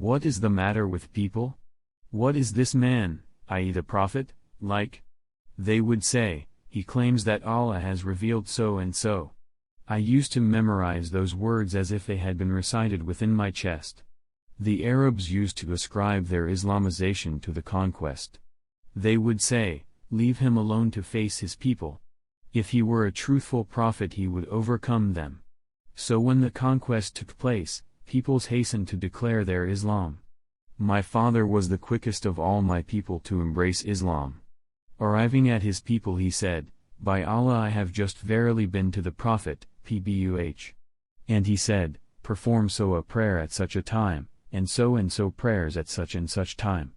What is the matter with people? What is this man, i.e. the Prophet, like? They would say, he claims that Allah has revealed so and so. I used to memorize those words as if they had been recited within my chest. The Arabs used to ascribe their Islamization to the conquest. They would say, leave him alone to face his people. If he were a truthful prophet he would overcome them. So when the conquest took place, peoples hastened to declare their Islam. My father was the quickest of all my people to embrace Islam. Arriving at his people he said, by Allah I have just verily been to the Prophet, PBUH. And he said, perform so a prayer at such a time, and so prayers at such and such time.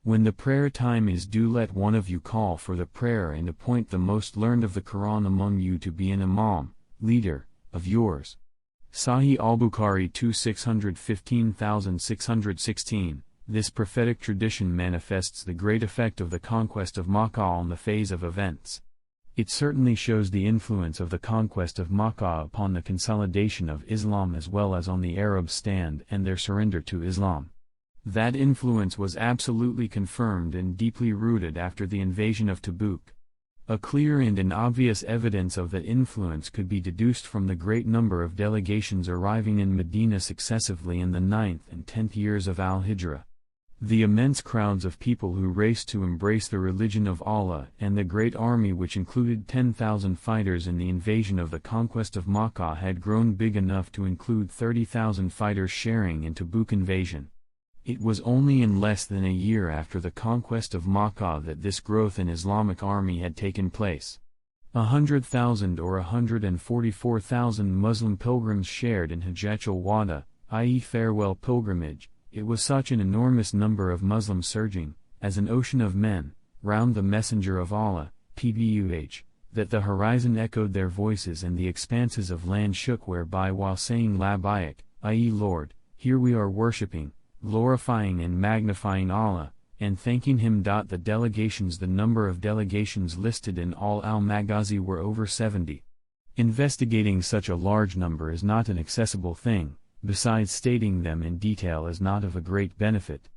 When the prayer time is due let one of you call for the prayer and appoint the most learned of the Quran among you to be an imam, leader, of yours. Sahih al-Bukhari 2615616. This prophetic tradition manifests the great effect of the conquest of Makkah on the phase of events. It certainly shows the influence of the conquest of Makkah upon the consolidation of Islam as well as on the Arabs' stand and their surrender to Islam. That influence was absolutely confirmed and deeply rooted after the invasion of Tabuk. A clear and an obvious evidence of that influence could be deduced from the great number of delegations arriving in Medina successively in the 9th and 10th years of Al-Hijrah. The immense crowds of people who raced to embrace the religion of Allah and the great army which included 10,000 fighters in the invasion of the conquest of Makkah had grown big enough to include 30,000 fighters sharing in Tabuk invasion. It was only in less than a year after the conquest of Makkah that this growth in Islamic army had taken place. 100,000 or 144,000 Muslim pilgrims shared in Hajjat al-Wada, i.e. farewell pilgrimage. It was such an enormous number of Muslims surging, as an ocean of men, round the Messenger of Allah, PBUH, that the horizon echoed their voices and the expanses of land shook whereby while saying Labbaik, i.e. Lord, here we are worshipping, glorifying and magnifying Allah, and thanking Him. The number of delegations listed in all al-Maghazi were over 70. Investigating such a large number is not an accessible thing. Besides stating them in detail is not of a great benefit.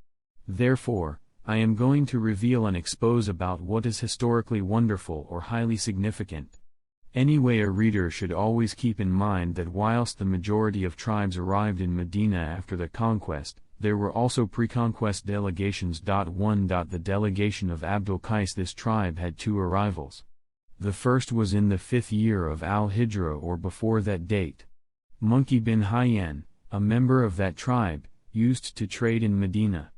Therefore, I am going to reveal and expose about what is historically wonderful or highly significant. Anyway, a reader should always keep in mind that whilst the majority of tribes arrived in Medina after the conquest, there were also pre-conquest delegations. 1. The delegation of Abdul Qais. This tribe had two arrivals. The first was in the 5th year of Al-Hijrah or before that date. Monkey bin Hayyan, a member of that tribe, used to trade in Medina,